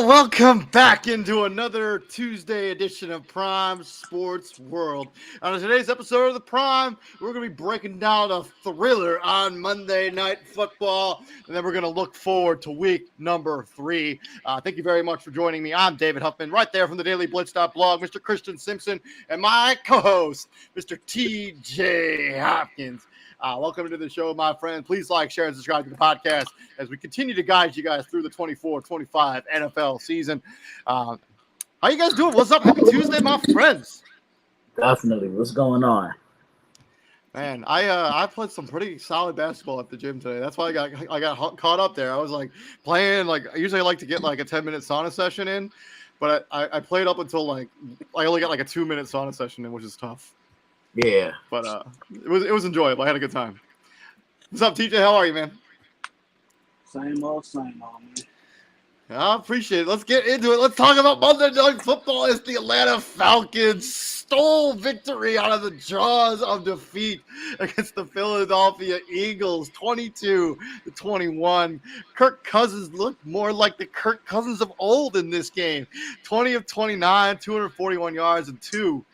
Well, welcome back into another Tuesday edition of Prime Sports World. On today's episode of the Prime, we're going to be breaking down a thriller on Monday Night Football, and then we're going to look forward to week number 3. Thank you very much for joining me. I'm David Huffman, right there from the Daily Blitz.blog, Mr. Christian Simpson, and my co-host, Mr. TJ Hopkins. Welcome to the show, my friend. Please like, share, and subscribe to the podcast as we continue to guide you guys through the 24-25 NFL season. How you guys doing? What's up? Happy Tuesday, my friends. Definitely. What's going on? Man, I played some pretty solid basketball at the gym today. That's why I got caught up there. I was like playing usually I like to get like a 10-minute sauna session in, but I played up until I only got like a 2-minute sauna session in, which is tough. Yeah. But it was enjoyable. I had a good time. What's up, TJ? How are you, man? Same old, man. I appreciate it. Let's get into it. Let's talk about Monday Night Football as the Atlanta Falcons stole victory out of the jaws of defeat against the Philadelphia Eagles, 22-21. Kirk Cousins looked more like the Kirk Cousins of old in this game. 20 of 29, 241 yards, and two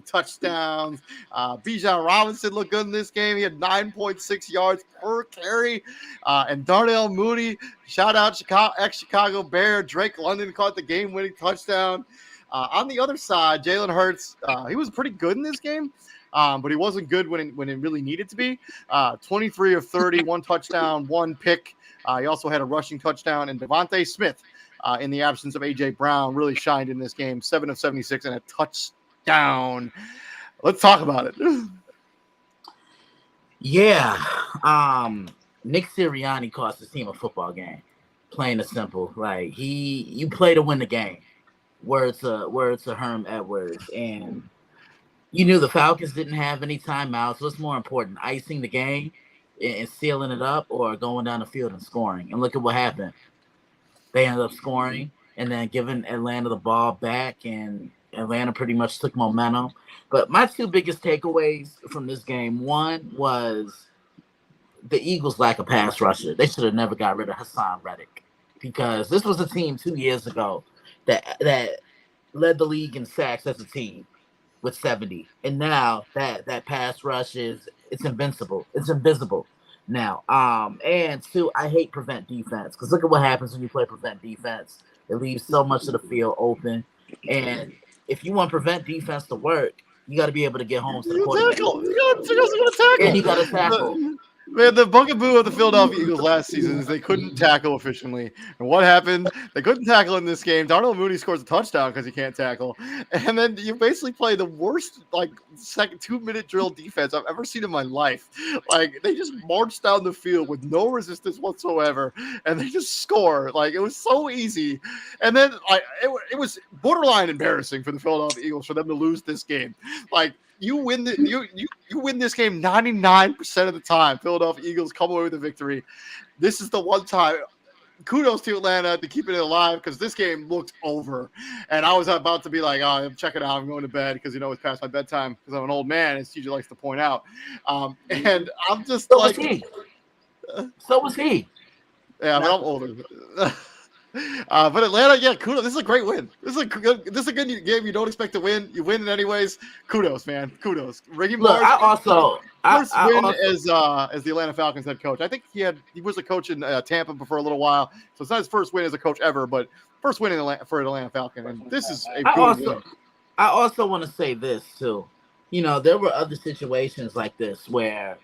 touchdowns. Bijan Robinson looked good in this game. He had 9.6 yards per carry. And Darnell Mooney, shout out ex-Chicago Bear. Drake London caught the game-winning touchdown. On the other side, Jalen Hurts, he was pretty good in this game, but he wasn't good when it really needed to be. 23 of 30, one touchdown, one pick. He also had a rushing touchdown. And Devontae Smith, in the absence of A.J. Brown, really shined in this game. 7 of 76 and a touchdown. Let's talk about it. Yeah. Nick Sirianni cost his team a football game. Plain and simple. Like you play to win the game. Word to Herm Edwards. And you knew the Falcons didn't have any timeouts. What's more important, icing the game and sealing it up, or going down the field and scoring? And look at what happened. They ended up scoring and then giving Atlanta the ball back, and Atlanta pretty much took momentum. But my two biggest takeaways from this game, one was the Eagles lack a pass rusher. They should have never got rid of Hassan Reddick, because this was a team 2 years ago that led the league in sacks as a team with 70. And now that pass rush it's invincible. It's invisible now. And two, I hate prevent defense, because look at what happens when you play prevent defense. It leaves so much of the field open. And if you want prevent defense to work, you got to be able to get home to the quarterback. And you got to tackle. Man, the bugaboo of the Philadelphia Eagles last season is they couldn't tackle efficiently. And what happened? They couldn't tackle in this game. Darnell Mooney scores a touchdown because he can't tackle. And then you basically play the worst, second 2-minute drill defense I've ever seen in my life. They just marched down the field with no resistance whatsoever, and they just score. It was so easy. And then it was borderline embarrassing for the Philadelphia Eagles for them to lose this game. You win you win this game 99% of the time. Philadelphia Eagles come away with a victory. This is the one time. Kudos to Atlanta to keeping it alive, because this game looked over. And I was about to be like, oh, I'm checking out. I'm going to bed, because it's past my bedtime, because I'm an old man, as TJ likes to point out. And I'm just so was he. So was he. Yeah, but I'm older. But Atlanta, yeah, kudos. This is a great win. This is a good game you don't expect to win. You win it anyways. Kudos, man. Kudos. Ricky Look, first win as the Atlanta Falcons head coach. I think he was a coach in Tampa for a little while, so it's not his first win as a coach ever, but first win for an Atlanta Falcon, and this is a good win. I also want to say this too. There were other situations like this where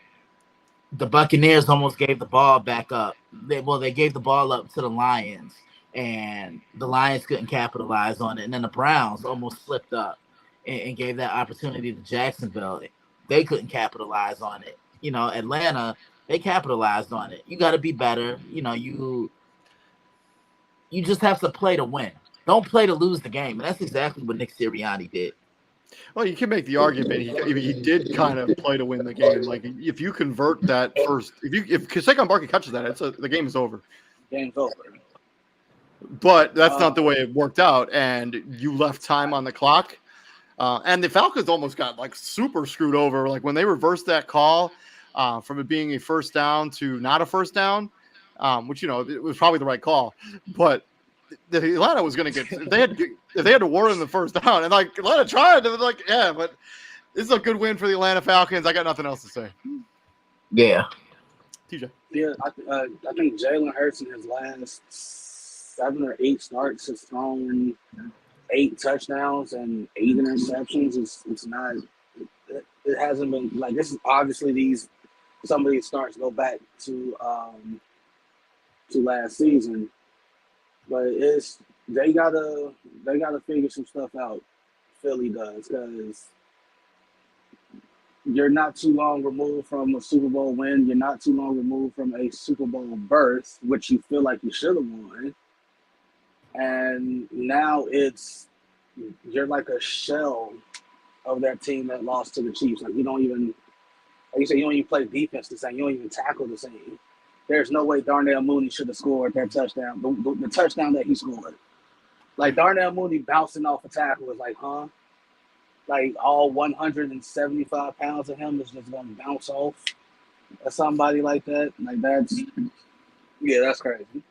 the Buccaneers almost gave the ball back up. They gave the ball up to the Lions, and the Lions couldn't capitalize on it. And then the Browns almost slipped up and gave that opportunity to Jacksonville. They couldn't capitalize on it. Atlanta, they capitalized on it. You got to be better. You just have to play to win. Don't play to lose the game. And that's exactly what Nick Sirianni did. Well, you can make the argument he did kind of play to win the game. If you convert that first, if Saquon Barkley catches that, the game is over. Game's over. But that's not the way it worked out, and you left time on the clock. And the Falcons almost got super screwed over. When they reversed that call from it being a first down to not a first down, which it was probably the right call, but Atlanta was going to get if they had to war in the first down, and like Atlanta tried, like yeah, but this is a good win for the Atlanta Falcons. I got nothing else to say. Yeah. TJ. Yeah, I think Jalen Hurts in his last 7 or 8 starts has thrown 8 touchdowns and 8 interceptions. It's not. It hasn't been like this. Is obviously some of these starts go back to last season, but they gotta figure some stuff out. Philly does, because you're not too long removed from a Super Bowl win. You're not too long removed from a Super Bowl berth, which you feel like you should have won. And now you're like a shell of that team that lost to the Chiefs. Like you don't even, like you said, you don't even play defense the same. You don't even tackle the same. There's no way Darnell Mooney should have scored that touchdown. The touchdown that he scored. Like Darnell Mooney bouncing off a tackle was like, huh? Like all 175 pounds of him is just gonna bounce off at somebody like that. Like that's crazy.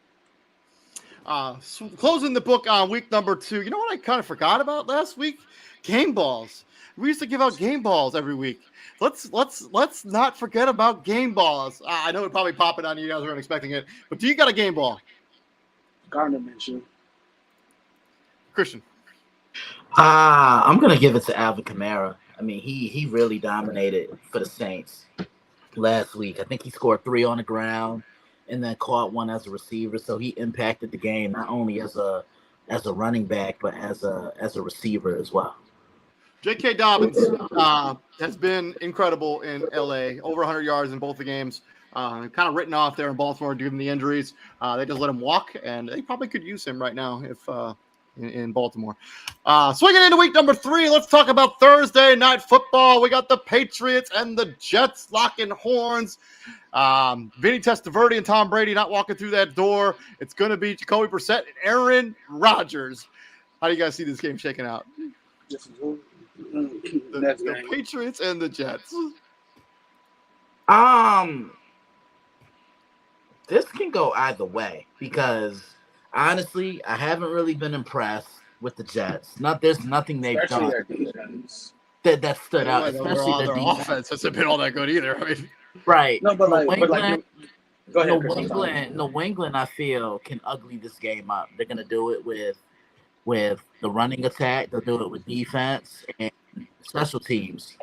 So closing the book on week number 2. You know what I kind of forgot about last week? Game balls. We used to give out game balls every week. Let's not forget about game balls. I know it probably popping on you guys weren't expecting it, but do you got a game ball? Gardner Minshew. Christian. I'm gonna give it to Alvin Kamara. I mean, he really dominated for the Saints last week. I think he scored 3 on the ground and then caught 1 as a receiver. So he impacted the game not only as a running back, but as a receiver as well. J.K. Dobbins has been incredible in L.A. Over 100 yards in both the games. Kind of written off there in Baltimore due to the injuries. They just let him walk, and they probably could use him right now if in Baltimore. Swinging into week number 3, let's talk about Thursday night football. We got the Patriots and the Jets locking horns. Vinny Testaverde and Tom Brady not walking through that door. It's going to be Jacoby Brissett and Aaron Rodgers. How do you guys see this game shaking out? The Patriots and the Jets. This can go either way because honestly, I haven't really been impressed with the Jets. There's nothing they've done that stood out. Especially their offense hasn't been all that good either. I mean, right? No, but go ahead. New England, I feel can ugly this game up. They're gonna do it with the running attack. They'll do it with defense and special teams.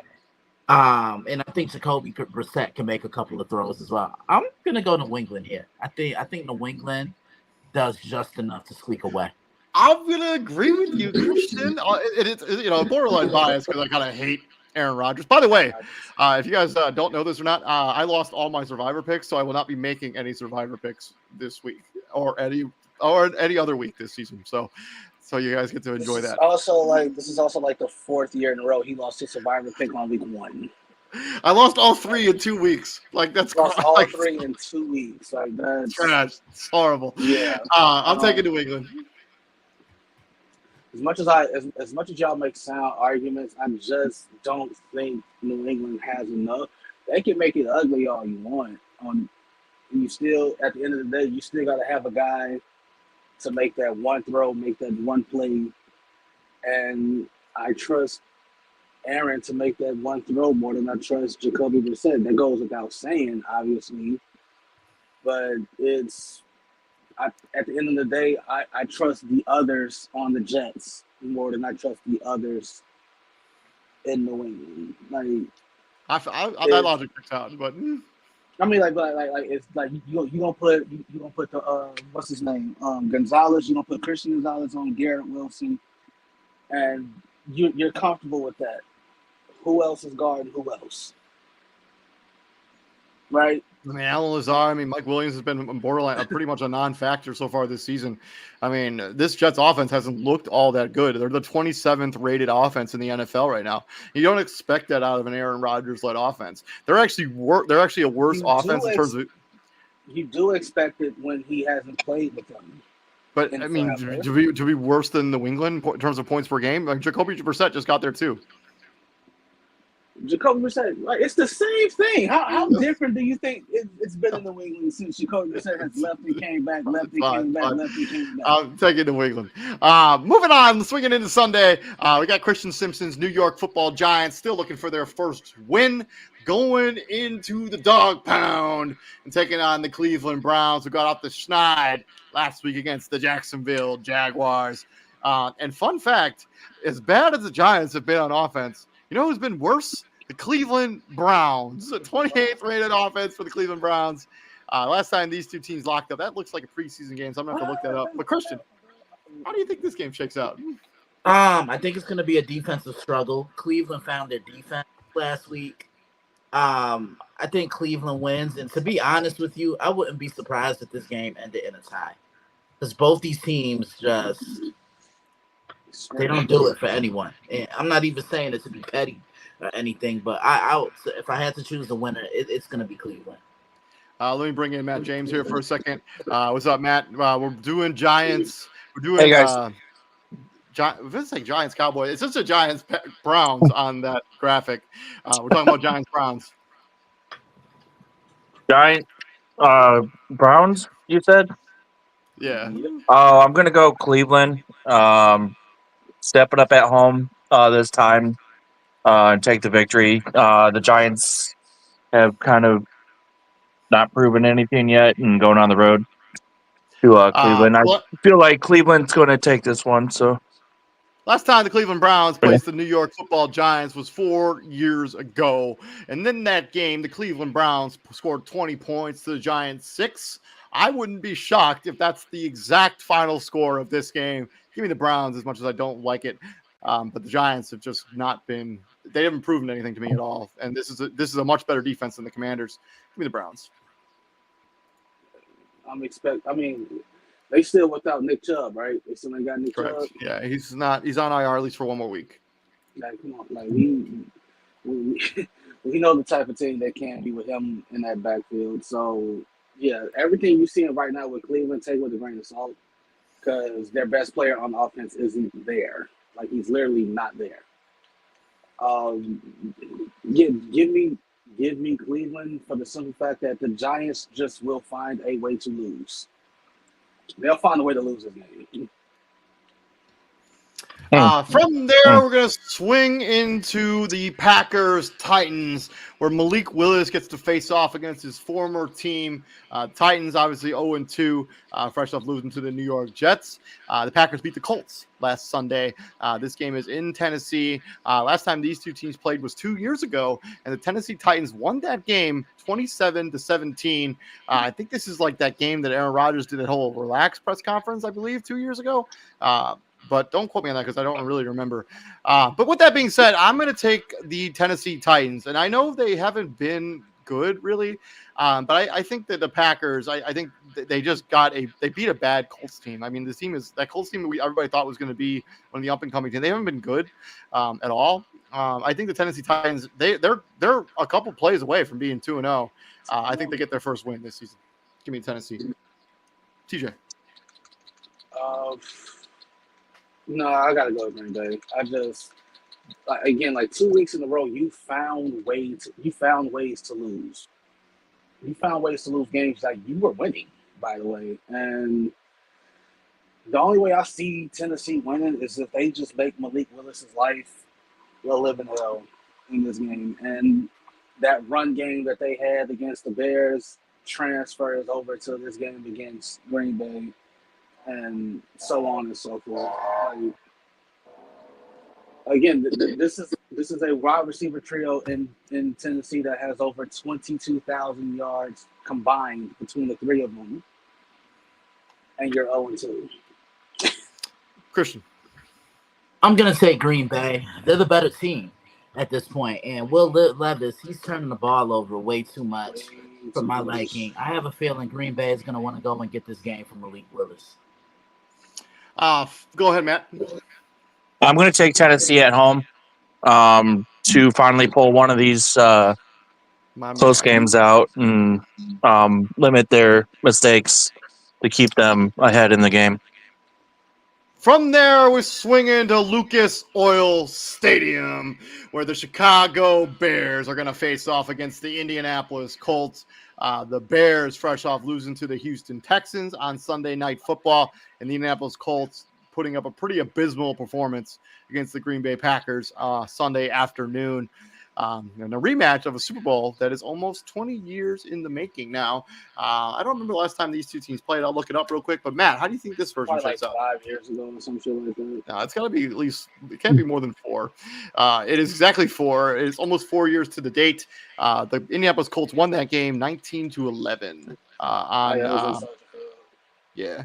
And I think Jacoby Brissett can make a couple of throws as well. I'm gonna go New England here. I think New England does just enough to squeak away. I'm gonna agree with you, Christian. It's borderline bias because I kind of hate Aaron Rodgers. By the way, if you guys don't know this or not, I lost all my Survivor picks, so I will not be making any Survivor picks this week or any other week this season. So you guys get to enjoy that. This is also like the 4th year in a row he lost his Survivor pick on week 1. I lost all 3 in 2 weeks. Like that's lost all 3 in 2 weeks. Like that's trash. It's horrible. Yeah. I'm taking New England. As much as y'all make sound arguments, I just don't think New England has enough. They can make it ugly all you want. You still, at the end of the day, you still got to have a guy to make that one throw, make that one play. And I trust Aaron to make that one throw more than I trust Jacoby Brissett. That goes without saying, obviously. But at the end of the day, I trust the others on the Jets more than I trust the others in New England. Like, that logic checks out, but I mean, like it's like you gonna put the what's his name Gonzalez. You gonna put Christian Gonzalez on Garrett Wilson, and you're comfortable with that. Who else is guarding who else? Right? I mean, Alan Lazard. Mike Williams has been borderline pretty much a non-factor so far this season. I mean, this Jets offense hasn't looked all that good. They're the 27th rated offense in the NFL right now. You don't expect that out of an Aaron Rodgers-led offense. They're actually a worse offense in terms of. You do expect it when he hasn't played with them. But I mean, to be worse than New England in terms of points per game, like Jacoby Brissett just got there too. Jacoby Brissett, like it's the same thing. How different do you think it's been in New England since Jacoby Brissett has left and came back, left It's and fine, came it's back, fine. left and came back? I'm taking New England. Moving on, swinging into Sunday. We got Christian Simpson's New York Football Giants still looking for their first win, going into the dog pound and taking on the Cleveland Browns, who got off the schneid last week against the Jacksonville Jaguars. And fun fact, as bad as the Giants have been on offense, you know who's been worse? The Cleveland Browns. 28th rated offense for the Cleveland Browns. Last time these two teams locked up, that looks like a preseason game, so I'm going to have to look that up. But Christian, how do you think this game shakes out? I think it's going to be a defensive struggle. Cleveland found their defense last week. I think Cleveland wins. And to be honest with you, I wouldn't be surprised if this game ended in a tie. Because both these teams they don't do it for anyone. And I'm not even saying it to be petty or anything, but if I had to choose the winner, it's going to be Cleveland. Let me bring in Matt James here for a second. What's up, Matt? We're doing Giants. We're doing Hey, guys. This is Giants Cowboys. It's just a Giants Browns on that graphic. We're talking about Giants Browns. Giant Browns, you said? Yeah. Oh, I'm gonna go Cleveland. Step it up at home this time and take the victory. The Giants have kind of not proven anything yet, and going on the road to Cleveland. I feel like Cleveland's going to take this one. So last time the Cleveland Browns placed the New York Football Giants was 4 years ago. And then that game, the Cleveland Browns scored 20 points to the Giants 6. I wouldn't be shocked if that's the exact final score of this game. Give me the Browns as much as I don't like it. But the Giants have just not been – they haven't proven anything to me at all. And this is a much better defense than the Commanders. Give me the Browns. They still without Nick Chubb, right? They still ain't got Nick Correct. Chubb. Yeah, he's on IR at least for one more week. Like, come on, like we know the type of team that can be with him in that backfield. So yeah, everything you're seeing right now with Cleveland, take with a grain of salt, because their best player on offense isn't there. Like, he's literally not there. Give me Cleveland for the simple fact that the Giants just will find a way to lose. They'll find a way to lose this game. From there, we're going to swing into the Packers-Titans, where Malik Willis gets to face off against his former team. Titans, obviously 0-2, fresh off losing to the New York Jets. The Packers beat the Colts last Sunday. This game is in Tennessee. Last time these two teams played was 2 years ago, and the Tennessee Titans won that game 27-17. I think this is like that game that Aaron Rodgers did that whole relax press conference, I believe, 2 years ago. But don't quote me on that because I don't really remember. But with that being said, I'm going to take the Tennessee Titans. And I know they haven't been good, really. But I think that the Packers, I think they just they beat a bad Colts team. I mean, that Colts team everybody thought was going to be one of the up-and-coming teams. They haven't been good at all. I think the Tennessee Titans, they're a couple plays away from being 2-0. I think they get their first win this season. Give me Tennessee. TJ. No, I gotta go with Green Bay. I just, again, like 2 weeks in a row, you found ways to lose. You found ways to lose games like you were winning, by the way. And the only way I see Tennessee winning is if they just make Malik Willis's life a living hell in this game. And that run game that they had against the Bears transfers over to this game against Green Bay, and so on and so forth. Again, this is a wide receiver trio in Tennessee that has over 22,000 yards combined between the three of them, and you're 0-2. Christian. I'm going to say Green Bay. They're the better team at this point. And Will Levis, he's turning the ball over way too much for my liking. I have a feeling Green Bay is going to want to go and get this game from Malik Willis. Go ahead, Matt. I'm going to take Tennessee at home to finally pull one of these close games out and limit their mistakes to keep them ahead in the game. From there, we swing into Lucas Oil Stadium, where the Chicago Bears are going to face off against the Indianapolis Colts. The Bears, fresh off losing to the Houston Texans on Sunday Night Football, and the Indianapolis Colts putting up a pretty abysmal performance against the Green Bay Packers Sunday afternoon. And a rematch of a Super Bowl that is almost 20 years in the making now. I don't remember the last time these two teams played. I'll look it up real quick. But Matt, how do you think this version Probably shakes like out? 5 years ago or some shit like that. No, it's got to be at least. It can't be more than 4. It is exactly 4. It's almost 4 years to the date. The Indianapolis Colts won that game 19-11. It was in Soldier Field. Yeah,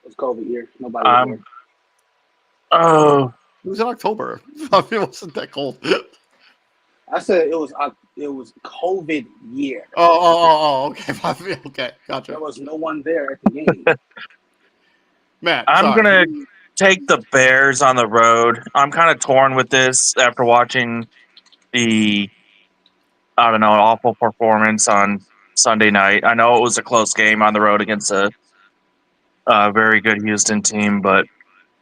It was COVID year. Nobody was there. Oh, it was in October. I mean, it wasn't that cold. I said it was COVID year. Okay. Okay, gotcha. There was no one there at the game. Matt, I'm sorry. gonna take the Bears on the road. I'm kind of torn with this after watching the awful performance on Sunday night. I know it was a close game on the road against a very good Houston team, but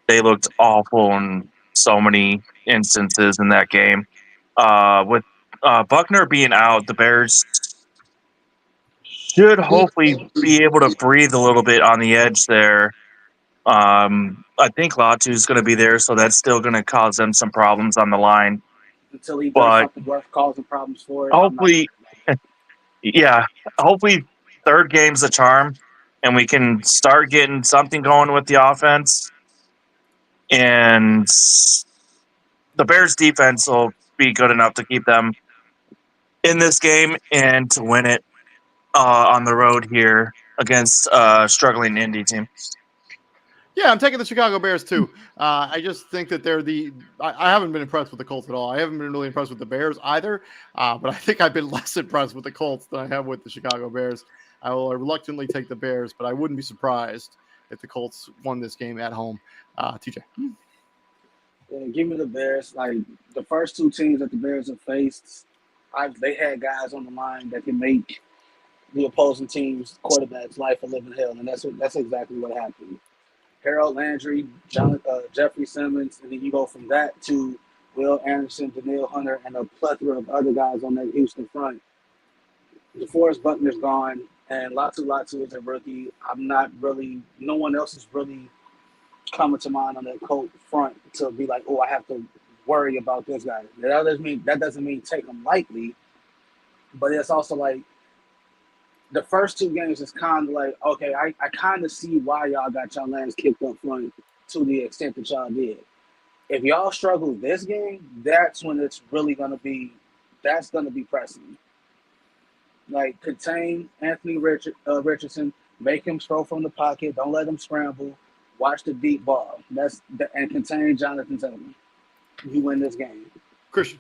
they looked awful in so many instances in that game. With Buckner being out, the Bears should hopefully be able to breathe a little bit on the edge there. I think Latu is going to be there, so that's still going to cause them some problems on the line. Until he does But something worth causing problems for it. hopefully, hopefully third game's the charm, and we can start getting something going with the offense. And the Bears defense will be good enough to keep them in this game and to win it on the road here against a struggling Indy team. Yeah, I'm taking the Chicago Bears too. I just think that they're I haven't been impressed with the Colts at all. I haven't been really impressed with the Bears either. But I think I've been less impressed with the Colts than I have with the Chicago Bears. I will reluctantly take the Bears, but I wouldn't be surprised if the Colts won this game at home. TJ. Yeah, give me the Bears. Like the first 2 teams that the Bears have faced, they had guys on the line that can make the opposing team's quarterback's life a living hell, and that's exactly what happened. Harold Landry, Jeffrey Simmons, and then you go from that to Will Anderson, Danielle Hunter, and a plethora of other guys on that Houston front. DeForest Buckner's gone, and Latu is a rookie. No one else is really coming to mind on that Colt front to be like, oh, I have to worry about this guy. That doesn't mean take them lightly, but it's also like the first 2 games is kind of like, okay, I kind of see why y'all got y'all lands kicked up front to the extent that y'all did. If y'all struggle this game, that's when it's really going to be pressing. Like, contain Anthony Richardson, make him throw from the pocket, don't let him scramble, watch the deep ball. And contain Jonathan Taylor. You win this game. Christian.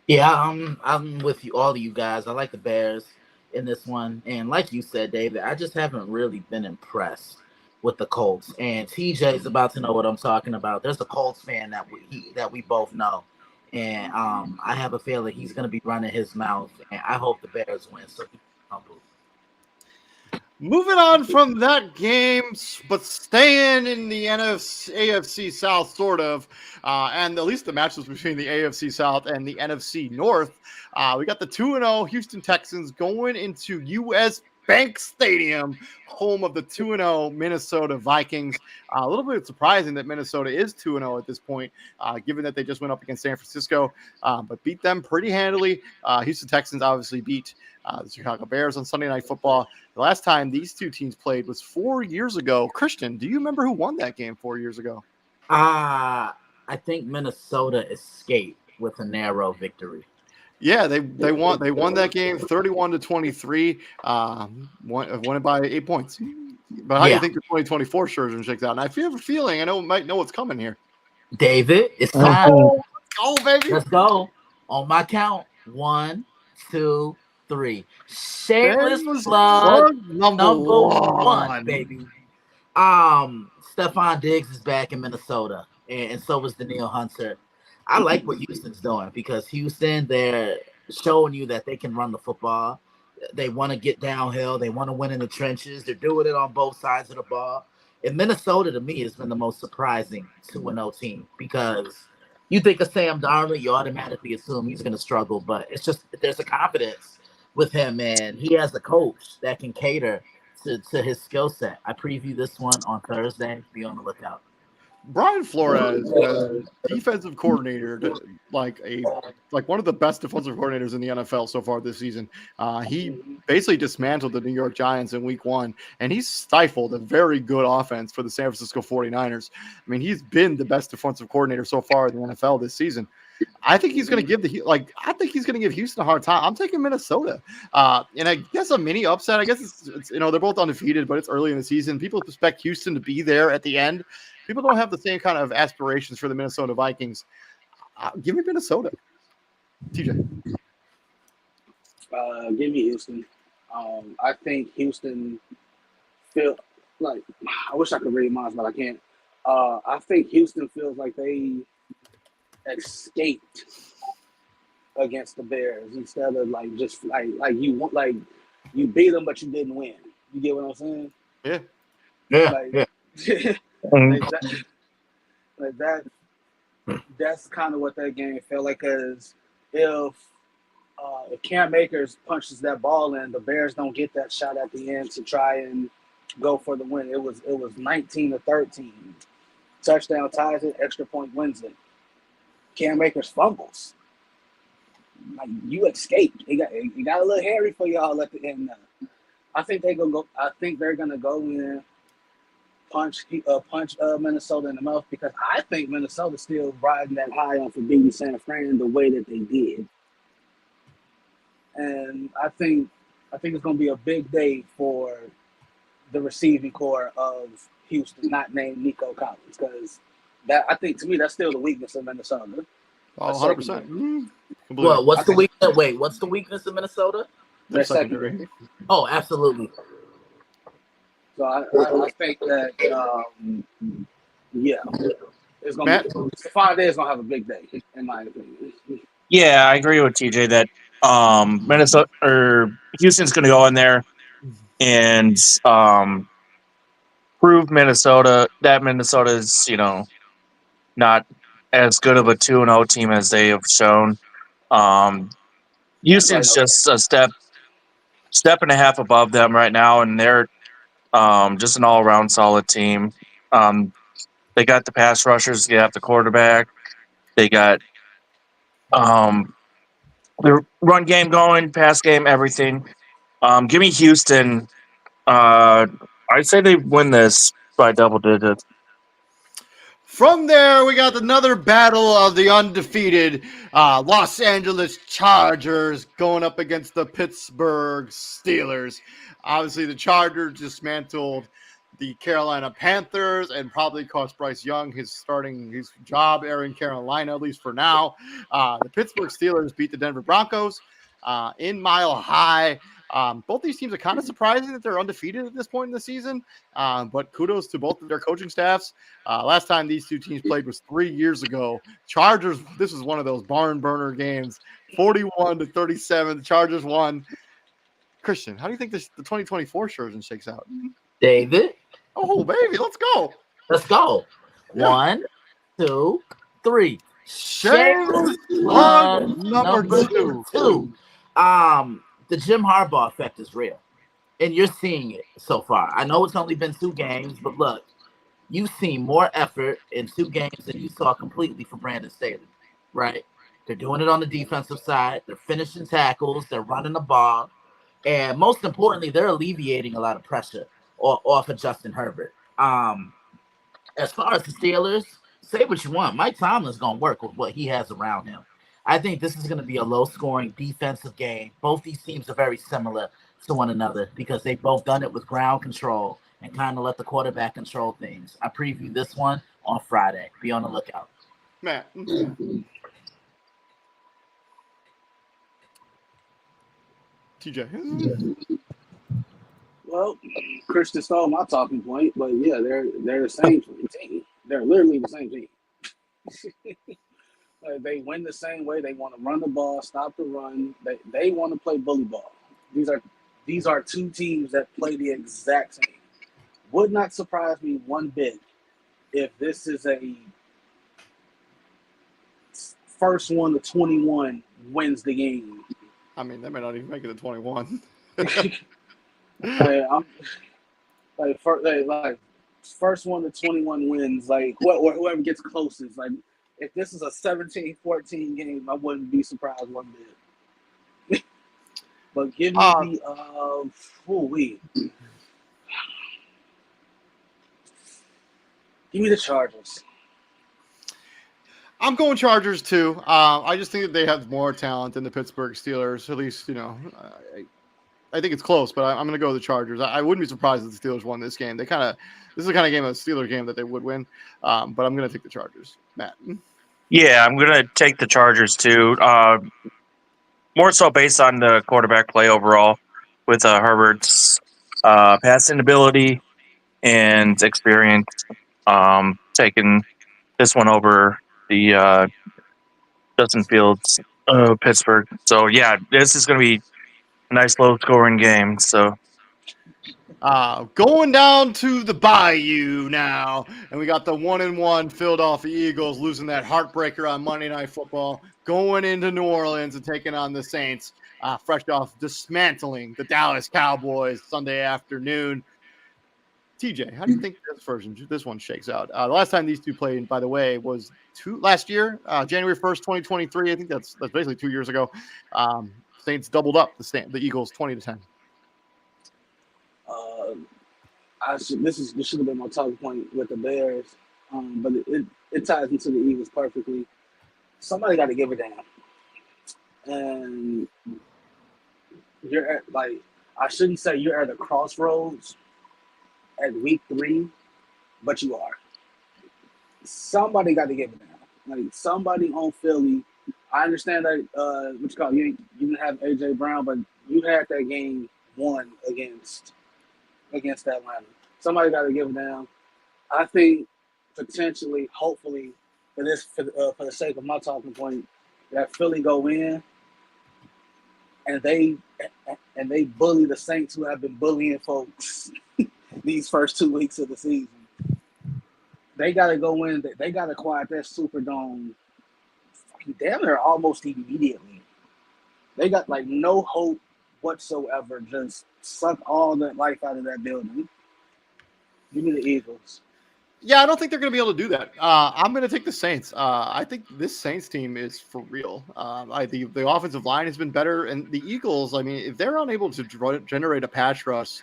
Yeah, I'm with you, all of you guys. I like the Bears in this one, and like you said, David, I just haven't really been impressed with the Colts. And TJ is about to know what I'm talking about. There's a Colts fan that we both know, and I have a feeling he's going to be running his mouth. And I hope the Bears win. So humble. Moving on from that game, but staying in the AFC South, sort of, and at least the matches between the AFC South and the NFC North. We got the 2-0 Houston Texans going into US Bank Stadium, home of the 2-0 Minnesota Vikings. A little bit surprising that Minnesota is 2-0 at this point, given that they just went up against San Francisco, but beat them pretty handily. Houston Texans obviously beat the Chicago Bears on Sunday Night Football. The last time these two teams played was 4 years ago. Christian, do you remember who won that game 4 years ago? I think Minnesota escaped with a narrow victory. Yeah, they won that game 31-23. Won it by 8 points. But how do you think the 2024 version shakes out? And I feel a feeling I might know what's coming here. David, it's time. Oh, baby. Let's go. On my count. 1, 2, 3. Shameless plug number 1, baby. Stephon Diggs is back in Minnesota, and so is Danielle Hunter. I like what Houston's doing because Houston, they're showing you that they can run the football. They want to get downhill. They want to win in the trenches. They're doing it on both sides of the ball. And Minnesota, to me, has been the most surprising 2-0 team because you think of Sam Darnold, you automatically assume he's going to struggle, but it's just there's a confidence with him, and he has a coach that can cater to his skill set. I preview this one on Thursday. Be on the lookout. Brian Flores was defensive coordinator, like one of the best defensive coordinators in the NFL so far this season. He basically dismantled the New York Giants in week 1, and he stifled a very good offense for the San Francisco 49ers. I mean, he's been the best defensive coordinator so far in the NFL this season. I think he's going to give Houston a hard time. I'm taking Minnesota, and I guess a mini upset. I guess it's they're both undefeated, but it's early in the season. People expect Houston to be there at the end. People don't have the same kind of aspirations for the Minnesota Vikings. Give me Minnesota, TJ. Give me Houston. I think Houston feel like I wish I could read minds, but I can't. I think Houston feels like they escaped against the Bears instead of like just like you beat them but you didn't win. You get what I'm saying? Yeah. That's kind of what that game felt like. Because if Cam Akers punches that ball in, the Bears don't get that shot at the end to try and go for the win. It was 19-13. Touchdown ties it, extra point wins it. Cam Akers fumbles. Like, you escaped. It got a little hairy for y'all at the end. I think they're gonna go in, punch Minnesota in the mouth, because I think Minnesota's still riding that high on for beating San Fran the way that they did. And I think it's gonna be a big day for the receiving core of Houston, not named Nico Collins, because that, I think, to me, that's still the weakness of Minnesota. 100%. Well, what's the weakness? Wait, what's the weakness of Minnesota? Their secondary. Oh, absolutely. So I think that it's gonna be 5 days. Gonna have a big day, in my opinion. Yeah, I agree with TJ that Minnesota or Houston's going to go in there and prove Minnesota that Minnesota is not as good of a 2-0 team as they have shown. Houston's just a step and a half above them right now, and they're just an all-around solid team. They got the pass rushers, they got the quarterback, they got the run game going, pass game, everything. Give me Houston. I'd say they win this by double digits. From there, we got another battle of the undefeated Los Angeles Chargers going up against the Pittsburgh Steelers. Obviously, the Chargers dismantled the Carolina Panthers and probably cost Bryce Young his job there in Carolina, at least for now. The Pittsburgh Steelers beat the Denver Broncos in Mile High. Both these teams are kind of surprising that they're undefeated at this point in the season, but kudos to both of their coaching staffs. Last time these two teams played was 3 years ago. Chargers, this was one of those barn burner games, 41-37. The Chargers won. Christian, how do you think the 2024 season shakes out? David? Oh, baby, let's go. Let's go. Yeah. 1, 2, 3. Shameless plug number 2. The Jim Harbaugh effect is real, and you're seeing it so far. I know it's only been 2 games, but look, you've seen more effort in 2 games than you saw completely from Brandon Staley, right? They're doing it on the defensive side. They're finishing tackles. They're running the ball. And most importantly, they're alleviating a lot of pressure off of Justin Herbert. As far as the Steelers, say what you want. Mike Tomlin's going to work with what he has around him. I think this is going to be a low-scoring defensive game. Both these teams are very similar to one another because they've both done it with ground control and kind of let the quarterback control things. I preview this one on Friday. Be on the lookout. Matt. TJ. Well, Christian stole my talking point, but yeah, they're the same team. They're literally the same team. They win the same way. They want to run the ball, stop the run. They want to play bully ball. These are 2 teams that play the exact same. would not surprise me one bit if this is a first one to 21 wins the game. I mean, they may not even make it to 21. I'm like first one to 21 wins. Like whoever gets closest. Like if this is a 17-14 game, I wouldn't be surprised one bit. But give me give me the Chargers. I'm going Chargers too. I just think that they have more talent than the Pittsburgh Steelers. At least, I think it's close, but I'm going to go with the Chargers. I wouldn't be surprised if the Steelers won this game. This is the kind of game, a Steelers game, that they would win. But I'm going to take the Chargers. Matt. Yeah, I'm going to take the Chargers too. More so based on the quarterback play overall with Herbert's passing ability and experience, taking this one over the Justin Fields Pittsburgh. So, yeah, this is going to be a nice low-scoring game. So, going down to the Bayou now, and we got the 1-1 Philadelphia Eagles losing that heartbreaker on Monday Night Football, going into New Orleans and taking on the Saints, fresh off dismantling the Dallas Cowboys Sunday afternoon. TJ, how do you think this one shakes out? The last time these two played, by the way, was last year, January 1st, 2023. I think that's basically 2 years ago. Saints doubled up the Eagles 20-10. This should have been my talking point with the Bears, but it ties into the Eagles perfectly. Somebody got to give it down, and you're at, I shouldn't say you're at a crossroads at week 3, but you are. Somebody got to give it down. Like somebody on Philly. I understand that you didn't have AJ Brown, but you had that game won against Atlanta. Somebody got to give it down. I think potentially, hopefully, for the sake of my talking point, that Philly go in and they bully the Saints, who have been bullying folks these first 2 weeks of the season. They got to go in. They got to quiet that Superdome damn near almost immediately. They got no hope whatsoever. Just suck all that life out of that building. Give me the Eagles. Yeah, I don't think they're going to be able to do that. I'm going to take the Saints. I think this Saints team is for real. The offensive line has been better, and the Eagles, if they're unable to generate a pass rush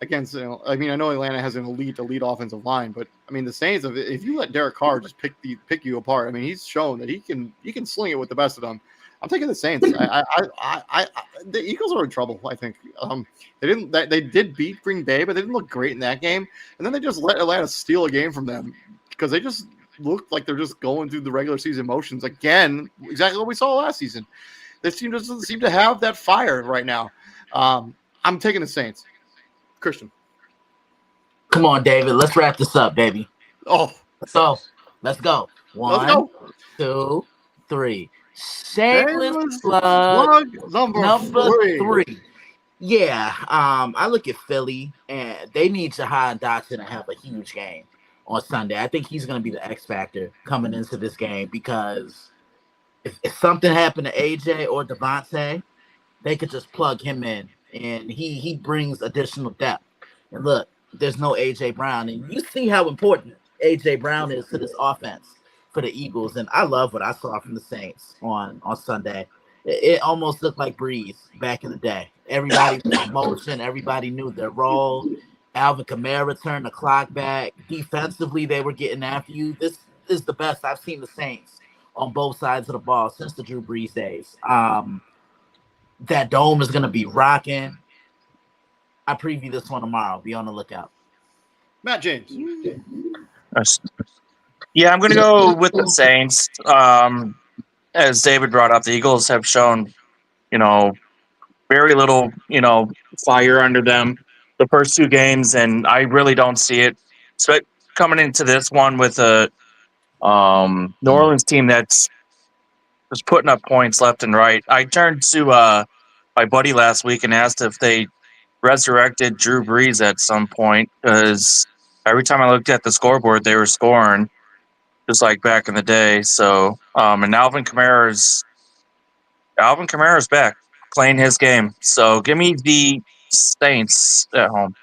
against, I know Atlanta has an elite offensive line, but the Saints, if you let Derek Carr just pick you apart, he's shown that he can sling it with the best of them. I'm taking the Saints. The Eagles are in trouble. I think they did beat Green Bay, but they didn't look great in that game. And then they just let Atlanta steal a game from them because they just looked like they're just going through the regular season motions again. Exactly what we saw last season. This team doesn't seem to have that fire right now. I'm taking the Saints. Christian, come on, David. Let's wrap this up, baby. Oh, let's go. 1, 2, 3. Shameless plug number 3. Yeah, I look at Philly, and they need Jahan Dotson to have a huge game on Sunday. I think he's going to be the X factor coming into this game because if something happened to AJ or Devontae, they could just plug him in, and he brings additional depth. And look, there's no AJ Brown, and you see how important AJ Brown is to this offense for the Eagles, and I love what I saw from the Saints on Sunday. It almost looked like Breeze back in the day. Everybody was in motion. Everybody knew their role. Alvin Kamara turned the clock back. Defensively, they were getting after you. This is the best I've seen the Saints on both sides of the ball since the Drew Brees days. That dome is going to be rocking. I preview this one tomorrow. Be on the lookout. Matt James. Yeah, I'm going to go with the Saints. As David brought up, the Eagles have shown, very little, fire under them the first 2 games, and I really don't see it. So coming into this one with a New Orleans team that's just putting up points left and right. I turned to my buddy last week and asked if they resurrected Drew Brees at some point because every time I looked at the scoreboard, they were scoring just like back in the day. So, and Alvin Kamara's back playing his game. So give me the Saints at home.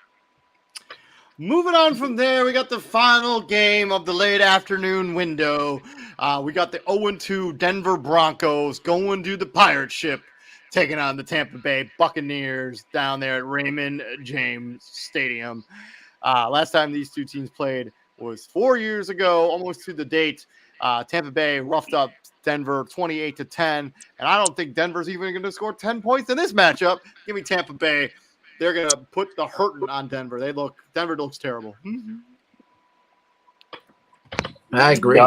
Moving on from there, we got the final game of the late afternoon window. We got the 0-2 Denver Broncos going to the pirate ship, taking on the Tampa Bay Buccaneers down there at Raymond James Stadium. Last time these two teams played was 4 years ago, almost to the date. Tampa Bay roughed up Denver 28-10, and I don't think Denver's even going to score 10 points in this matchup. Give me Tampa Bay. They're going to put the hurting on Denver. Denver looks terrible. I agree.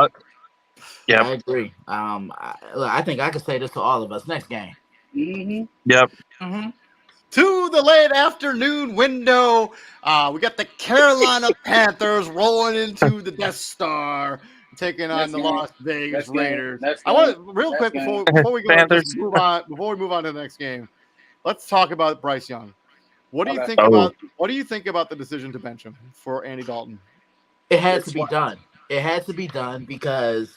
Yep. I agree. I think I could say this to all of us. Next game. Yep. To the late afternoon window, we got the Carolina Panthers rolling into the Death Star, taking on the Las Vegas Raiders. I want to real quick before we go Panthers. move on. Before we move on to the next game, let's talk about Bryce Young. What do you think about the decision to bench him for Andy Dalton? It had to be done. It had to be done because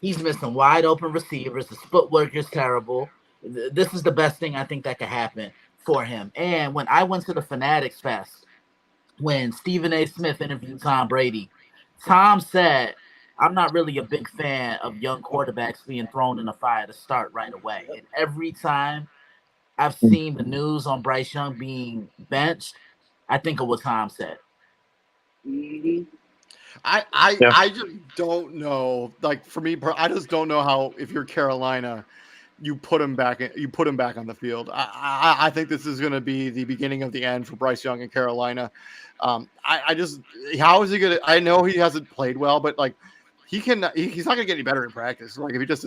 he's missing wide open receivers. His footwork is terrible. This is the best thing I think that could happen for him. And when I went to the Fanatics Fest, when Stephen A. Smith interviewed Tom Brady, Tom said, I'm not really a big fan of young quarterbacks being thrown in the fire to start right away. And every time I've seen the news on Bryce Young being benched, I think of what Tom said. I just don't know. Like for me, I just don't know how if you're Carolina, you put him back on the field. I think this is going to be the beginning of the end for Bryce Young in Carolina. How is he going to? I know he hasn't played well, but like he's not going to get any better in practice. Like if he just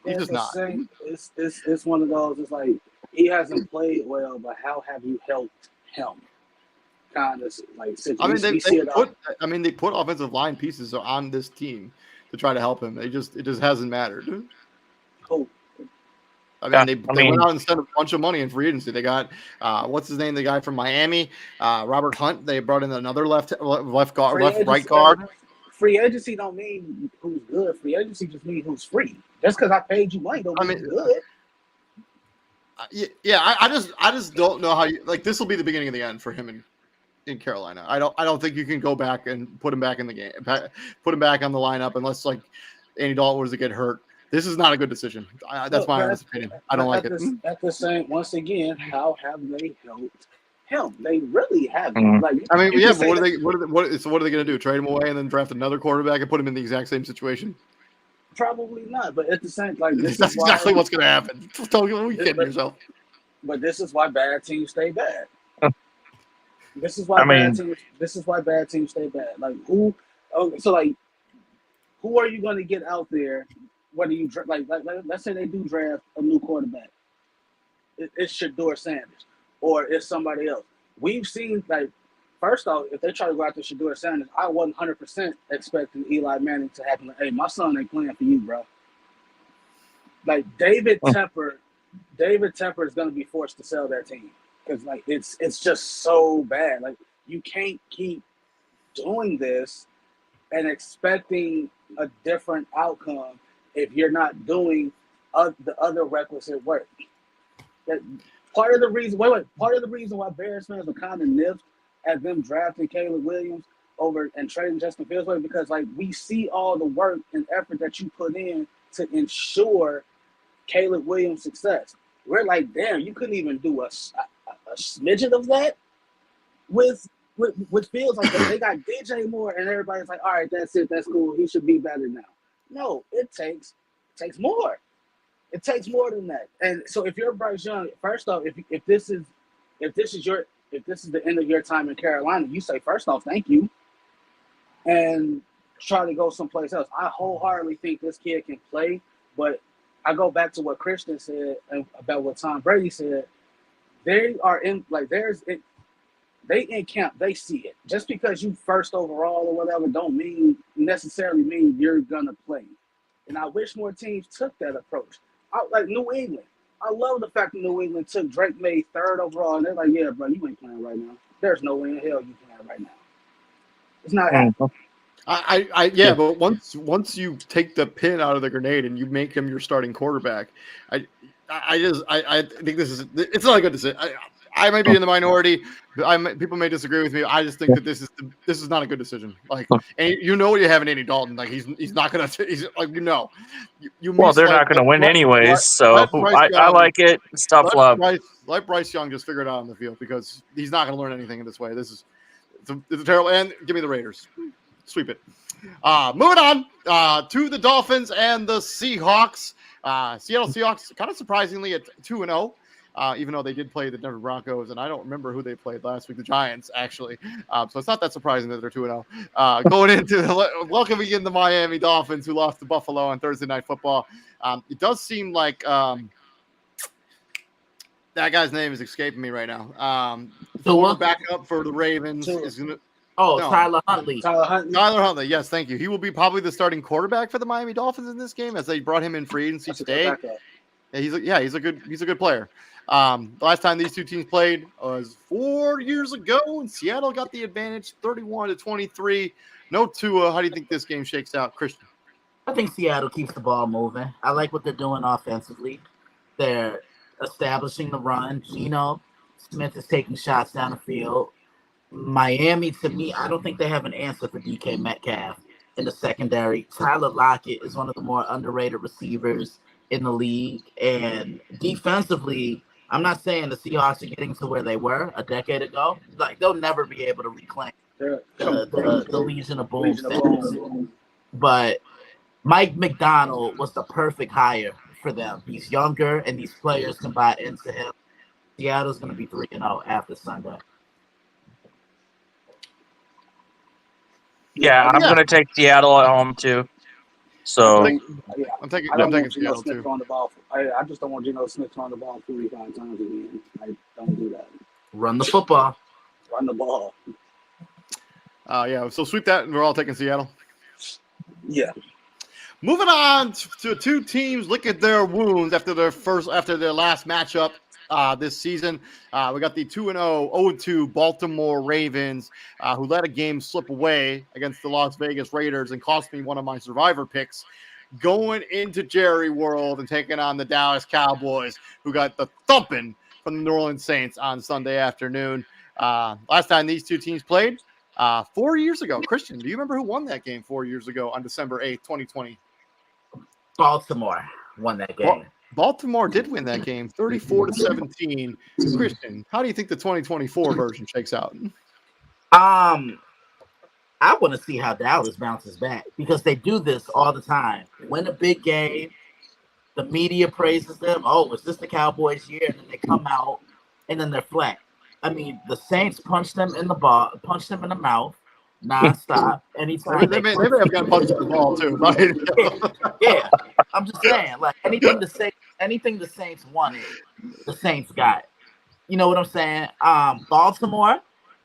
he's just not. It's one of those. It's like he hasn't played well, but how have you helped him? Kind of like they put offensive line pieces on this team to try to help him. It just hasn't mattered. Oh. They went out and spent a bunch of money in free agency. They got what's his name, the guy from Miami, Robert Hunt. They brought in another right guard. Free agency don't mean who's good. Free agency just means who's free. Just because I paid you money don't mean who's good. I just don't know how you like. This will be the beginning of the end for him in Carolina. I don't think you can go back and put him back in the game, put him back on the lineup unless like Andy Dalton was to get hurt. This is not a good decision. That's my honest opinion. I don't like it. At the same, once again, how have they helped him? They really haven't. Like, but what are they going to do? Trade him away and then draft another quarterback and put him in the exact same situation? Probably not. But at the same, that's exactly what's going to happen. Don't kidding yourself. But this is why bad teams stay bad. This is why bad teams stay bad. Like who? So like, who are you going to get out there? Whether you like, let's say they do draft a new quarterback, it's Shedeur Sanders or it's somebody else. We've seen first off, if they try to go after Shedeur Sanders, I 100% expecting Eli Manning to happen. Like, hey, my son ain't playing for you, bro. Like David Tepper is going to be forced to sell that team because it's just so bad. Like you can't keep doing this and expecting a different outcome if you're not doing the other requisite work. Part of the reason why Bears fans are kind of nipped at them drafting Caleb Williams over and trading Justin Fields because we see all the work and effort that you put in to ensure Caleb Williams' success. We're like, damn, you couldn't even do a smidgen of that with Fields. Like they got DJ Moore and everybody's like, all right, that's it, that's cool. He should be better now. No, it takes more. It takes more than that. And so if you're Bryce Young, first off, if this is the end of your time in Carolina, you say first off, thank you, and try to go someplace else. I wholeheartedly think this kid can play, but I go back to what Christian said and about what Tom Brady said. They are in they in camp, they see it. Just because you first overall or whatever don't necessarily mean you're gonna play. And I wish more teams took that approach. Like New England. I love the fact that New England took Drake May 3rd overall, and they're like, yeah, bro, you ain't playing right now. There's no way in hell you playing right now. It's not happening. Yeah, but once you take the pin out of the grenade and you make him your starting quarterback, I think it's not a good decision. I might be in the minority. People may disagree with me. I just think that this is not a good decision. Like, and you know what you have in Andy Dalton. Like he's not gonna. He's like Well, they're not going to win anyways, so I like it. It's tough love. Let Bryce Young just figure it out on the field because he's not going to learn anything in this way. It's a terrible. And give me the Raiders. Sweep it. Moving on to the Dolphins and the Seahawks. Seattle Seahawks, kind of surprisingly at 2-0, even though they did play the Denver Broncos, and I don't remember who they played last week. The Giants, actually. So it's not that surprising that they're 2-0. Going into welcoming in the Miami Dolphins, who lost to Buffalo on Thursday Night Football. It does seem like that guy's name is escaping me right now. The one backup for the Ravens is going to. Tyler Huntley. Tyler Huntley. Yes, thank you. He will be probably the starting quarterback for the Miami Dolphins in this game, as they brought him in free agency today. Yeah, he's a good player. The last time these two teams played was 4 years ago, and Seattle got the advantage, 31-23. No Tua. How do you think this game shakes out, Christian? I think Seattle keeps the ball moving. I like what they're doing offensively. They're establishing the run. Geno Smith is taking shots down the field. Miami, to me, I don't think they have an answer for DK Metcalf in the secondary. Tyler Lockett is one of the more underrated receivers in the league. And defensively, I'm not saying the Seahawks are getting to where they were a decade ago. Like, they'll never be able to reclaim the Legion of Boom status. But Mike McDonald was the perfect hire for them. He's younger, and these players can buy into him. Seattle's going to be 3-0 after Sunday. Yeah, I'm going to take Seattle at home too. So I'm taking Seattle too. I just don't want Geno Smith throwing the ball 45 times again. I don't do that. Run the football. Run the ball. Yeah. So sweep that, and we're all taking Seattle. Yeah. Moving on to two teams look at their wounds after their last matchup this season. We got the 2-0, 0-2 Baltimore Ravens, who let a game slip away against the Las Vegas Raiders and cost me one of my survivor picks, going into Jerry World and taking on the Dallas Cowboys, who got the thumping from the New Orleans Saints on Sunday afternoon. Last time these two teams played, 4 years ago. Christian, do you remember who won that game 4 years ago on December 8th, 2020? Baltimore won that game. Baltimore did win that game, 34-17. Christian, how do you think the 2024 version shakes out? I want to see how Dallas bounces back because they do this all the time. Win a big game, the media praises them. Oh, is this the Cowboys' year? And then they come out and then they're flat. I mean, the Saints punched them in the mouth nonstop. Anytime they may have got punched in the ball too. Yeah, I'm just saying, like anything the Saints wanted, the Saints got. You know what I'm saying? Baltimore,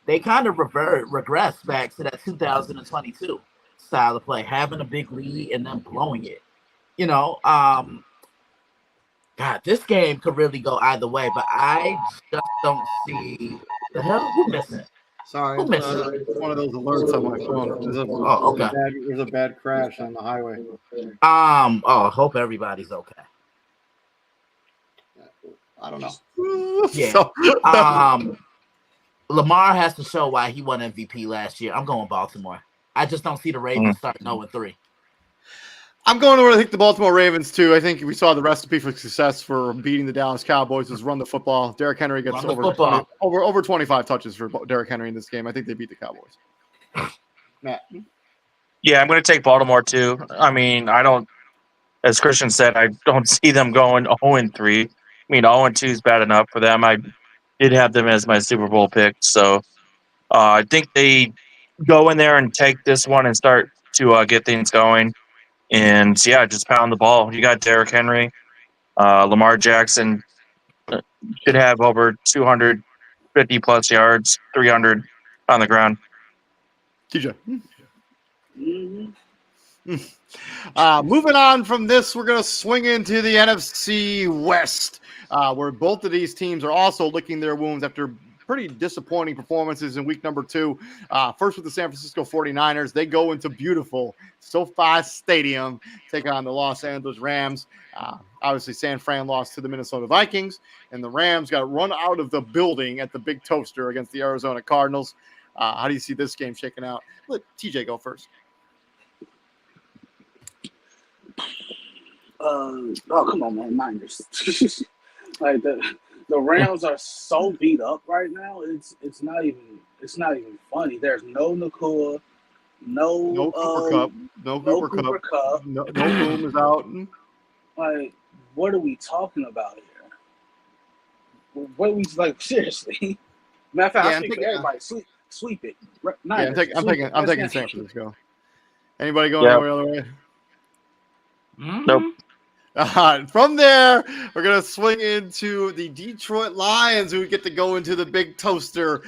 they kind of regress back to that 2022 style of play, having a big lead and then blowing it. You know, God, this game could really go either way, but I just don't see the hell who missing. Sorry, it's one of those alerts on my phone. There's a bad crash on the highway. Hope everybody's okay. I don't know. Yeah. Lamar has to show why he won MVP last year. I'm going Baltimore. I just don't see the Ravens starting 0-3. I'm going to take the Baltimore Ravens too. I think we saw the recipe for success for beating the Dallas Cowboys is run the football. Derrick Henry gets over 25 touches for Derrick Henry in this game. I think they beat the Cowboys. Matt. Yeah, I'm going to take Baltimore too. I mean, as Christian said, I don't see them going 0-3. I mean, 0-2 is bad enough for them. I did have them as my Super Bowl pick, so I think they go in there and take this one and start to get things going. And yeah, just pound the ball. You got Derrick Henry, Lamar Jackson should have over 250 plus yards, 300 on the ground. TJ. Moving on from this, we're going to swing into the NFC West. where both of these teams are also licking their wounds after pretty disappointing performances in week number 2. First with the San Francisco 49ers. They go into beautiful SoFi Stadium, take on the Los Angeles Rams. Obviously, San Fran lost to the Minnesota Vikings, and the Rams got run out of the building at the Big Toaster against the Arizona Cardinals. How do you see this game shaking out? Let TJ go first. Oh, come on, man. Niners. Like the Rams are so beat up right now. It's not even funny. There's no Nakua, No Cooper Cup. No Cooper Cup. No Boom is out. Like, what are we talking about here? What are we like? Seriously? Matter of fact, I think everybody sweep it. Niners, I'm taking San Francisco. Anybody going Yep. any other way? Nope. From there, we're going to swing into the Detroit Lions, who get to go into the Big Toaster,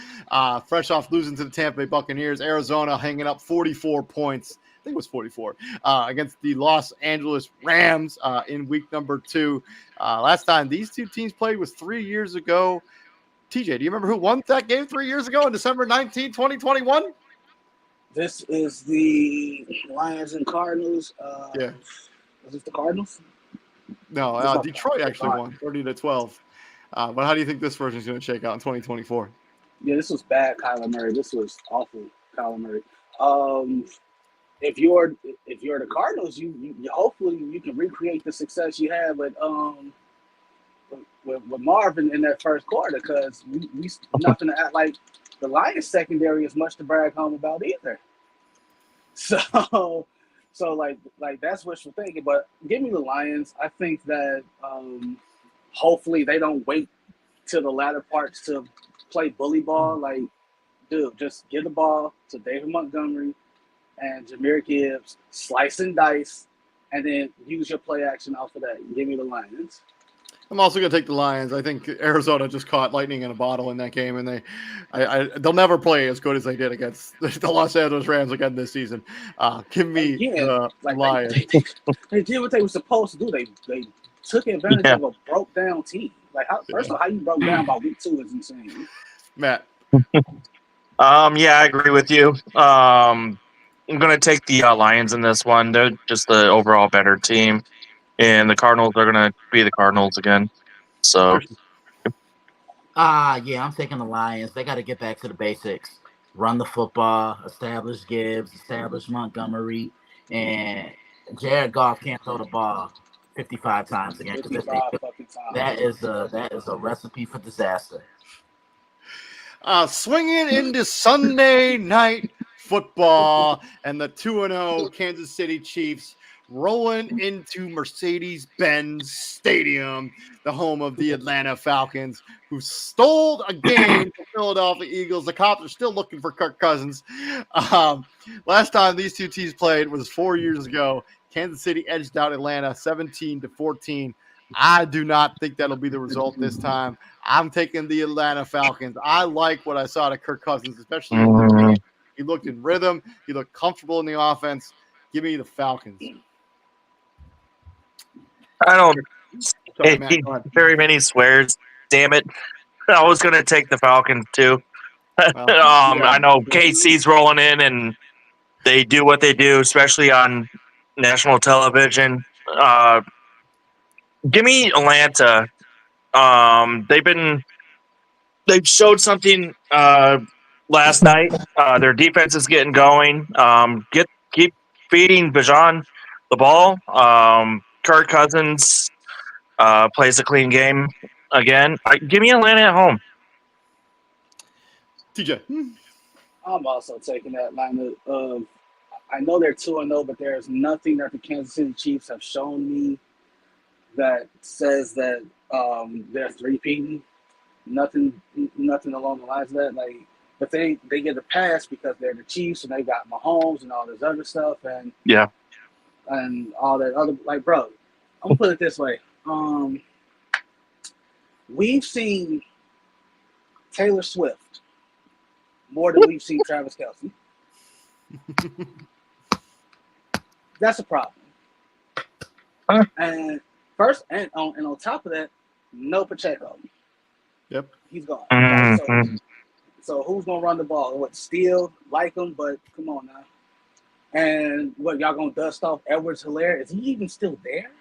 fresh off losing to the Tampa Bay Buccaneers. Arizona hanging up 44 points. I think it was 44 against the Los Angeles Rams in week number 2. Last time these two teams played was 3 years ago. TJ, do you remember who won that game 3 years ago on December 19, 2021? This is the Lions and Cardinals. Yeah. Was it the Cardinals? No, Detroit actually won 30-12. But how do you think this version is going to shake out in 2024? Yeah, this was bad, Kyler Murray. This was awful, Kyler Murray. If you're the Cardinals, you hopefully you can recreate the success you had with Marvin in that first quarter, because we not going to act like the Lions secondary is much to brag home about either. So like that's wishful thinking. But give me the Lions. I think that hopefully they don't wait till the latter parts to play bully ball. Like, dude, just give the ball to David Montgomery and Jahmyr Gibbs, slice and dice, and then use your play action off of that. Give me the Lions. I'm also going to take the Lions. I think Arizona just caught lightning in a bottle in that game, and they'll never play as good as they did against the Los Angeles Rams again this season. Give me the Lions. They did what they were supposed to do. They took advantage of a broke down team. Like, first of all, how you broke down by week 2 is insane. Matt. Yeah, I agree with you. I'm going to take the Lions in this one. They're just the overall better team. And the Cardinals are going to be the Cardinals again. So, yeah, I'm taking the Lions. They got to get back to the basics. Run the football, establish Gibbs, establish Montgomery, and Jared Goff can't throw the ball 55 times again. 55 fucking times. That is a recipe for disaster. Swinging into Sunday night football, and the 2-0 Kansas City Chiefs rolling into Mercedes-Benz Stadium, the home of the Atlanta Falcons, who stole a game from Philadelphia Eagles. The cops are still looking for Kirk Cousins. Last time these two teams played was 4 years ago. Kansas City edged out Atlanta 17-14. I do not think that'll be the result this time. I'm taking the Atlanta Falcons. I like what I saw to Kirk Cousins, especially in the game. He looked in rhythm. He looked comfortable in the offense. Give me the Falcons. I don't Sorry, Matt, very many swears. Damn it. I was going to take the Falcons too. I know KC's rolling in and they do what they do, especially on national television. Give me Atlanta. They've showed something last night. Their defense is getting going. Keep feeding Bijan the ball. Kirk Cousins plays a clean game again. Give me Atlanta at home. TJ. I'm also taking that line of. I know they're 2-0, but there's nothing that the Kansas City Chiefs have shown me that says that they're three-peating. Nothing along the lines of that. Like, but they get a pass because they're the Chiefs and they got Mahomes and all this other stuff and all that other, like, bro. I'm gonna put it this way. We've seen Taylor Swift more than we've seen Travis Kelce. That's a problem. And on top of that, no Pacheco. Yep. He's gone. Right? Mm-hmm. So who's gonna run the ball? What Steele like him, but come on now. And what y'all gonna dust off Edwards-Helaire? Is he even still there?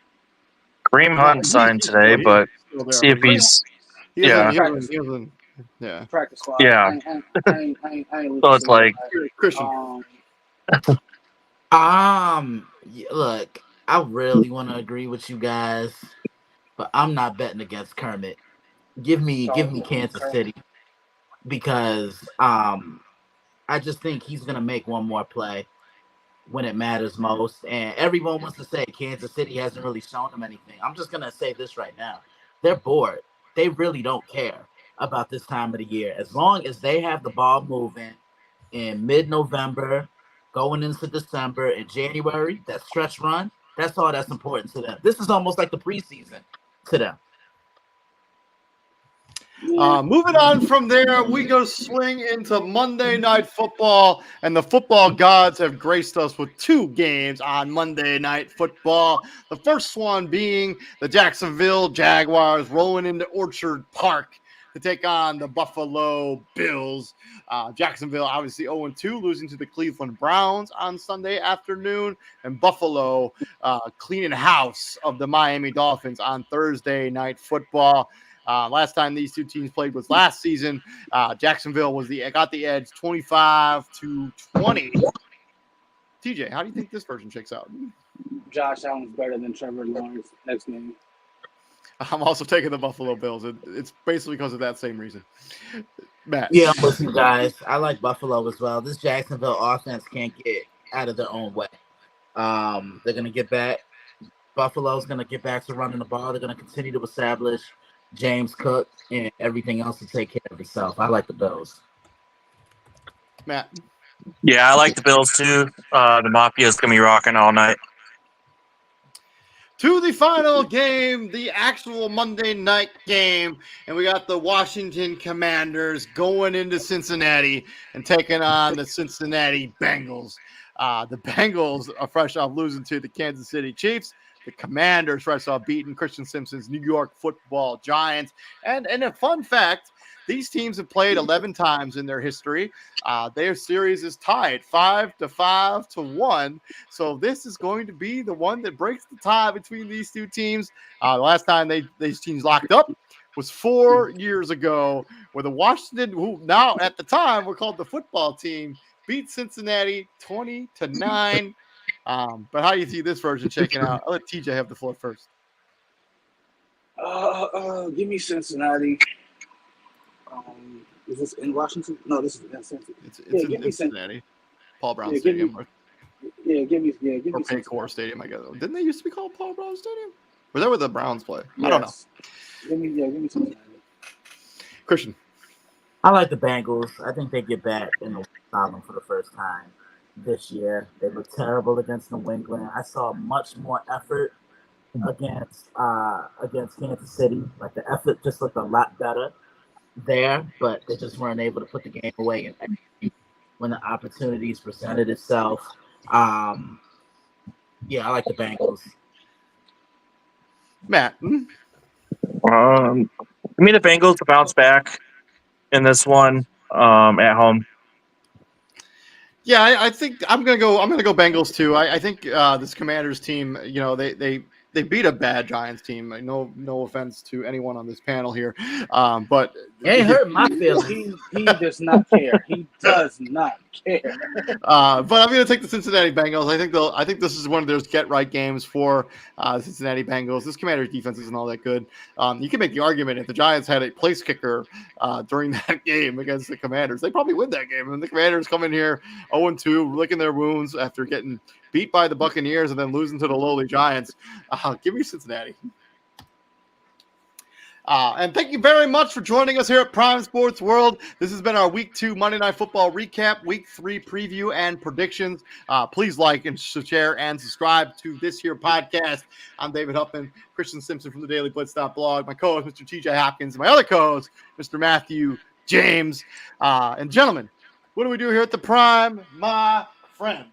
Kareem Hunt signed today, but Still there, see if but he's he yeah. hasn't. Yeah. Practice squad. Yeah. I ain't losing So it's sleep on like that. Christian. Look, I really want to agree with you guys, but I'm not betting against Kermit. Give me Kansas City because I just think he's gonna make one more play when it matters most. And everyone wants to say Kansas City hasn't really shown them anything. I'm just gonna say this right now: they're bored. They really don't care about this time of the year. As long as they have the ball moving in mid-November, going into December and January, that stretch run, that's all that's important to them. This is almost like the preseason to them. Moving on from there, we go swing into Monday Night Football, and the football gods have graced us with two games on Monday Night Football. The first one being the Jacksonville Jaguars rolling into Orchard Park to take on the Buffalo Bills. Jacksonville obviously 0-2, losing to the Cleveland Browns on Sunday afternoon, and Buffalo cleaning house of the Miami Dolphins on Thursday Night Football. Last time these two teams played was last season. Jacksonville got the edge 25-20. TJ, how do you think this version shakes out? Josh Allen's better than Trevor Lawrence next game. I'm also taking the Buffalo Bills. It's basically because of that same reason. Matt. Yeah, I'm with you guys. I like Buffalo as well. This Jacksonville offense can't get out of their own way. They're going to get back. Buffalo's going to get back to running the ball. They're going to continue to establish James Cook and everything else to take care of itself. I like the Bills. Matt. Yeah, I like the Bills too. The Mafia's gonna be rocking all night. To the final game, the actual Monday night game, and we got the Washington Commanders going into Cincinnati and taking on the Cincinnati Bengals. The Bengals are fresh off losing to the Kansas City Chiefs. The Commanders fresh off beating Christian Simpson's New York Football Giants. And a fun fact, these teams have played 11 times in their history. Their series is tied 5-1. So this is going to be the one that breaks the tie between these two teams. The last time these teams locked up was 4 years ago, where the Washington, who now at the time were called the football team, beat Cincinnati 20-9. But how do you see this version shaking out? I'll let TJ have the floor first. Give me Cincinnati. Is this in Washington? No, this is in Cincinnati. It's in Cincinnati. Paul Brown Stadium. Give me or Paycor Stadium, I guess. Didn't they used to be called Paul Brown Stadium? Or is that where the Browns play? Yes. I don't know. Give me Cincinnati. Christian. I like the Bengals. I think they get back in the column for the first time this year. They were terrible against New England. I saw much more effort against Kansas City. Like the effort just looked a lot better there, but they just weren't able to put the game away when the opportunities presented itself. Yeah, I like the Bengals. Matt. Give me the Bengals to bounce back in this one at home. Yeah, I think I'm gonna go Bengals too. I think this Commanders team, they beat a bad Giants team. No offense to anyone on this panel here, but it ain't hurt my feelings. He does not care. He does not care. But I'm going to take the Cincinnati Bengals. I think this is one of those get right games for Cincinnati Bengals. This Commanders defense isn't all that good. You can make the argument if the Giants had a place kicker during that game against the Commanders, they probably win that game. And the Commanders come in here 0-2, licking their wounds after getting beat by the Buccaneers and then losing to the lowly Giants. Give me Cincinnati. And thank you very much for joining us here at Prime Sports World. This has been our Week 2 Monday Night Football recap, Week 3 preview and predictions. Please like and share and subscribe to this here podcast. I'm David Huffman, Christian Simpson from the Daily Blitz.blog, my co-host, Mr. TJ Hopkins, and my other co-host, Mr. Matthew James. And gentlemen, what do we do here at the Prime, my friends?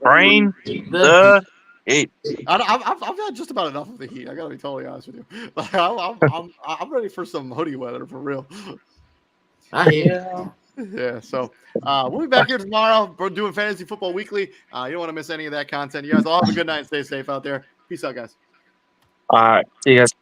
Brain the Heat. I've had just about enough of the heat. I gotta be totally honest with you. Like, I'm ready for some hoodie weather for real. I hear. Yeah. Yeah, so we'll be back here tomorrow. We're doing Fantasy Football Weekly. You don't want to miss any of that content. You guys all have a good night and stay safe out there. Peace out, guys. All right. See you guys.